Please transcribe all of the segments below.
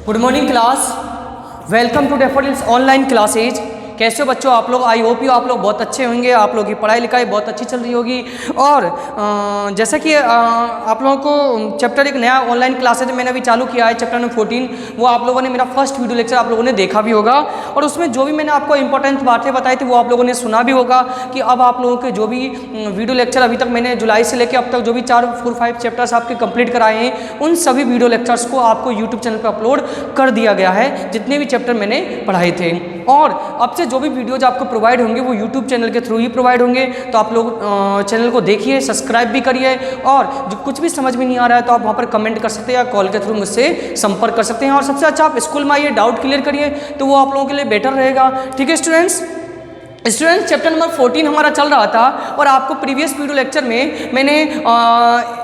Good morning class, welcome to daffodils online classes. कैसे हो बच्चों आप लोग? आई होप यू आप लोग बहुत अच्छे होंगे, आप लोगों की पढ़ाई लिखाई बहुत अच्छी चल रही होगी। और जैसा कि आप लोगों को चैप्टर एक नया ऑनलाइन क्लासेज मैंने अभी चालू किया है, चैप्टर नंबर 14, वो आप लोगों ने मेरा फर्स्ट वीडियो लेक्चर आप लोगों ने देखा भी होगा। और उसमें जो भी मैंने आपको इंपॉर्टेंट बातें बताई थी वो आप लोगों ने सुना भी होगा कि अब आप लोगों के जो भी वीडियो लेक्चर अभी तक मैंने जुलाई से लेकर अब तक जो भी 4-5 चैप्टर्स आपके कंप्लीट कराए हैं, उन सभी वीडियो लेक्चर्स को आपको यूट्यूब चैनल पर अपलोड कर दिया गया है, जितने भी चैप्टर मैंने पढ़ाए थे। और अब से जो भी वीडियोज आपको प्रोवाइड होंगे वो यूट्यूब चैनल के थ्रू ही प्रोवाइड होंगे, तो आप लोग चैनल को देखिए, सब्सक्राइब भी करिए। और जो कुछ भी समझ में नहीं आ रहा है तो आप वहाँ पर कमेंट कर सकते हैं या कॉल के थ्रू मुझसे संपर्क कर सकते हैं। और सबसे अच्छा आप स्कूल में आइए, डाउट क्लियर करिए, तो वो आप लोगों के लिए बेटर रहेगा। ठीक है स्टूडेंट्स, चैप्टर नंबर 14 हमारा चल रहा था और आपको प्रीवियस वीडियो लेक्चर में मैंने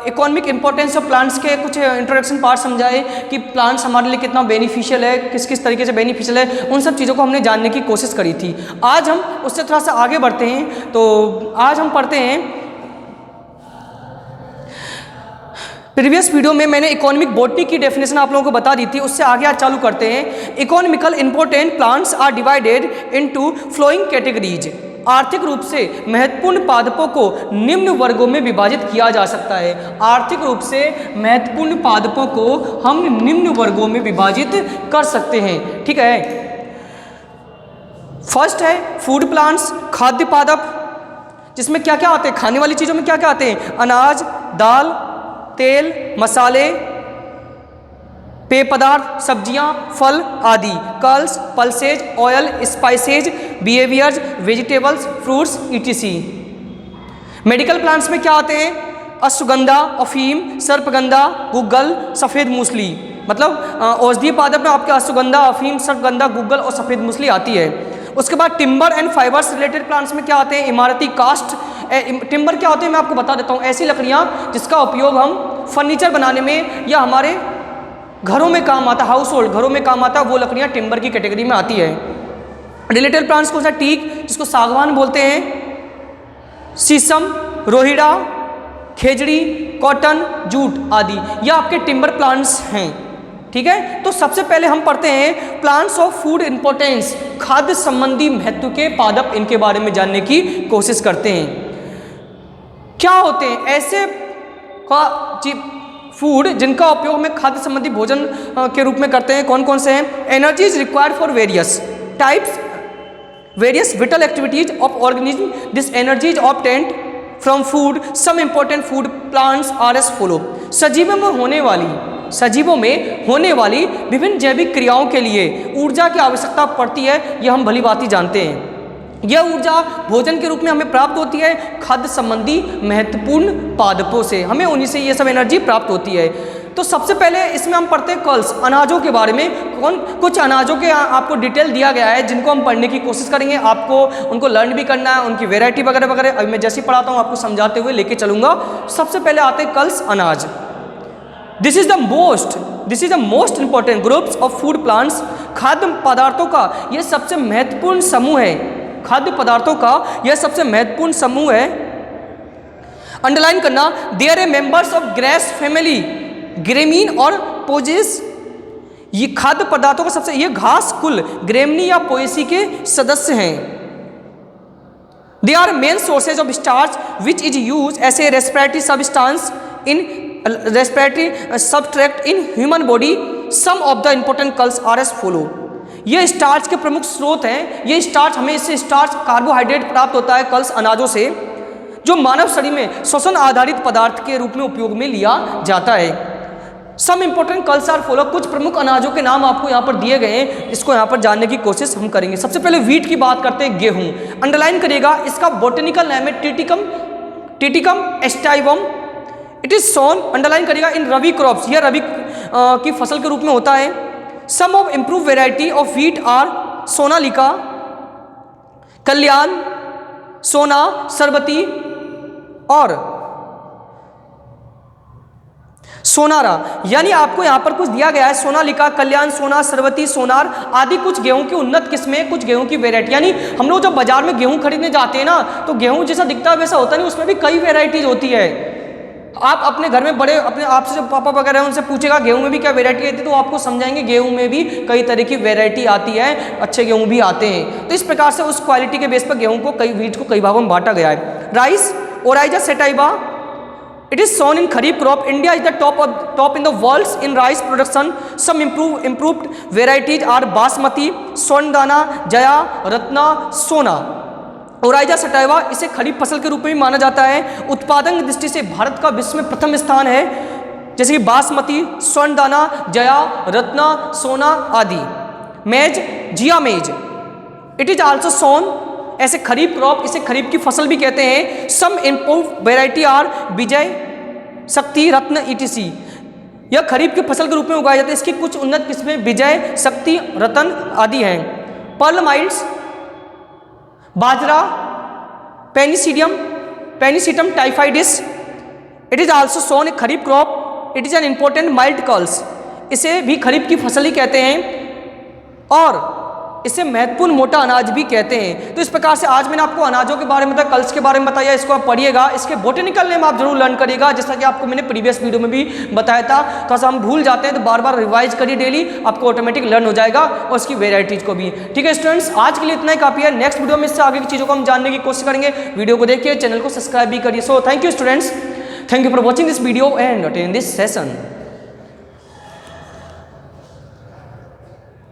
इकोनॉमिक इंपॉर्टेंस ऑफ प्लांट्स के कुछ इंट्रोडक्शन पार्ट समझाए कि प्लांट्स हमारे लिए कितना बेनिफिशियल है, किस किस तरीके से बेनिफिशियल है, उन सब चीज़ों को हमने जानने की कोशिश करी थी। आज हम उससे थोड़ा सा आगे बढ़ते हैं, तो आज हम पढ़ते हैं। प्रीवियस वीडियो में मैंने इकोनॉमिक बॉटनी की डेफिनेशन आप लोगों को बता दी थी, उससे आगे आज चालू करते हैं। Economical important plants are divided into flowing categories. आर्थिक रूप से महत्वपूर्ण पादपों को निम्न वर्गों में विभाजित किया जा सकता है। आर्थिक रूप से महत्वपूर्ण पादपों को हम निम्न वर्गों में विभाजित कर सकते हैं। ठीक है, फर्स्ट है फूड प्लांट्स, खाद्य पादप, जिसमें क्या क्या आते हैं, खाने वाली चीज़ों में क्या क्या आते हैं, अनाज, दाल, तेल, मसाले, पेय पदार्थ, सब्जियां, फल आदि, culls, pulses, oil, spices, behaviours, vegetables, fruits, ETC. Medical plants में क्या आते हैं, अश्वगंधा, अफीम, सर्पगंधा, गुग्गल, सफ़ेद मूसली। मतलब औषधीय पादप में आपके अश्वगंधा, अफीम, सर्पगंधा, गुग्गल और सफ़ेद मूसली आती है। उसके बाद timber and fibres related plants में क्या आते हैं, इमारती कास्ट। टिम्बर क्या होते हैं मैं आपको बता देता हूँ, ऐसी लकड़ियाँ जिसका उपयोग हम फर्नीचर बनाने में या हमारे घरों में काम आता, हाउस होल्ड घरों में काम आता है, वो लकड़ियाँ टिम्बर की कैटेगरी में आती है। रिलेटेड प्लांट्स कौन सा, टीक जिसको सागवान बोलते हैं, शीशम, रोहिड़ा, खेजड़ी, कॉटन, जूट आदि, ये आपके टिम्बर प्लांट्स हैं। ठीक है, तो सबसे पहले हम पढ़ते हैं प्लांट्स ऑफ फूड इंपॉर्टेंस, खाद्य संबंधी महत्व के पादप, इनके बारे में जानने की कोशिश करते हैं। क्या होते हैं ऐसे फूड जिनका उपयोग हम खाद्य संबंधी भोजन के रूप में करते हैं, कौन कौन से हैं। Energy is required for various types, various vital activities of organism, this energy is obtained from food. Some important food plants are as follow. सजीवों में होने वाली विभिन्न जैविक क्रियाओं के लिए ऊर्जा की आवश्यकता पड़ती है, यह हम भली भांति जानते हैं। यह ऊर्जा भोजन के रूप में हमें प्राप्त होती है खाद्य संबंधी महत्वपूर्ण पादपों से, हमें उन्हीं से ये सब एनर्जी प्राप्त होती है। तो सबसे पहले इसमें हम पढ़ते हैं कल्स, अनाजों के बारे में। कुछ अनाजों के आपको डिटेल दिया गया है जिनको हम पढ़ने की कोशिश करेंगे, आपको उनको लर्न भी करना है, उनकी वेराइटी वगैरह वगैरह। अभी मैं जैसे ही पढ़ाता हूँ आपको समझाते हुए लेके चलूँगा। सबसे पहले आते हैं कल्स, अनाज। This is the most important groups of food plants. खाद्य पदार्थों का यह सबसे महत्वपूर्ण समूह है, खाद्य पदार्थों का यह सबसे महत्वपूर्ण समूह है। अंडरलाइन करना, there a members of grass family, ग्रेमीन और पोजेस। ये खाद्य पदार्थों का सबसे, ये घास कुल ग्रेमनी या पोएसी के सदस्य हैं। They are main sources of starch which is use as a respiratory substance in respiratory substrate in human body. Some of the important culls are as follow. ये स्टार्च के प्रमुख स्रोत हैं। ये स्टार्च, हमें इससे स्टार्च कार्बोहाइड्रेट प्राप्त होता है कल्स अनाजों से, जो मानव शरीर में श्वसन आधारित पदार्थ के रूप में उपयोग में लिया जाता है। Some important culls are follow. कुछ प्रमुख अनाजों के नाम आपको यहाँ पर दिए गए हैं, इसको यहाँ पर जानने की कोशिश हम करेंगे। सबसे पहले व्हीट की बात करते हैं, गेहूँ। अंडरलाइन करिएगा, इसका बोटेनिकल नेम है टिटिकम एस्टाइवम। इट इज सोन, अंडरलाइन करिएगा, इन रबी क्रॉप्स, यह रबी की फसल के रूप में होता है। Some of improve variety of wheat are Sonalika, Kalyan, Sona, Sharbati और सोनारा। यानी आपको यहाँ पर कुछ दिया गया है, सोनालिका, कल्याण, सोना, सरबती, सोनार आदि कुछ गेहूं की उन्नत किस्में, कुछ गेहूं की वेराइटी। यानी हम लोग जब बाजार में गेहूं खरीदने जाते हैं ना, तो गेहूं जैसा दिखता है वैसा होता नहीं, उसमें भी कई वेराइटीज होती है। आप अपने घर में बड़े अपने आपसे जो पापा वगैरह हैं उनसे पूछेगा गेहूं में भी क्या वैरायटी आती है, तो आपको समझाएंगे गेहूं में भी कई तरह की वैरायटी आती है, अच्छे गेहूं भी आते हैं। तो इस प्रकार से उस क्वालिटी के बेस पर गेहूं को व्हीट को कई भागों में बांटा गया है। Rice, Oryza sativa, it is sown in kharif crop. India is the top in the world in rice production. Some improved varieties are basmati, Swarnadana, Jaya, Ratna, Sona. ओराइजा सटाइवा इसे खरीफ फसल के रूप में भी माना जाता है। उत्पादन की दृष्टि से भारत का विश्व में प्रथम स्थान है, जैसे कि बासमती, स्वर्णदाना, जया, रत्ना, सोना आदि। मेज, जिया मेज, इट इज आल्सो सोन ऐसे खरीफ क्रॉप, इसे खरीफ की फसल भी कहते हैं। सम इम्प्रूव वेराइटी आर विजय, शक्ति, रत्न ईटीसी। यह खरीफ की फसल के रूप में उगाया जाता है। इसकी कुछ उन्नत किस्में विजय, शक्ति, रतन आदि हैं। पर्ल माइल्ड्स, बाजरा, पेनिसिटम टाइफाइडिस, it is also sown a kharif crop, it is an important millet कल्स। इसे भी खरीफ की फसल ही कहते हैं और इसे महत्वपूर्ण मोटा अनाज भी कहते हैं। तो इस प्रकार से आज मैंने आपको अनाजों के बारे में बताया, कल्स के बारे में बताया, इसको आप पढ़िएगा। इसके बोटेनिकल नेम आप जरूर लर्न करिएगा, जैसा कि आपको मैंने प्रीवियस वीडियो में भी बताया था। थोड़ा सा हम भूल जाते हैं तो बार बार रिवाइज करिए डेली, आपको ऑटोमेटिक लर्न हो जाएगा और उसकी वेराइटीज को भी। ठीक है स्टूडेंट्स, आज के लिए इतना ही काफी है। नेक्स्ट वीडियो में इससे आगे की चीज़ों को हम जानने की कोशिश करेंगे। वीडियो को देखिए, चैनल को सब्सक्राइब भी करिए। So thank you students, thank you for watching this video and attend this session.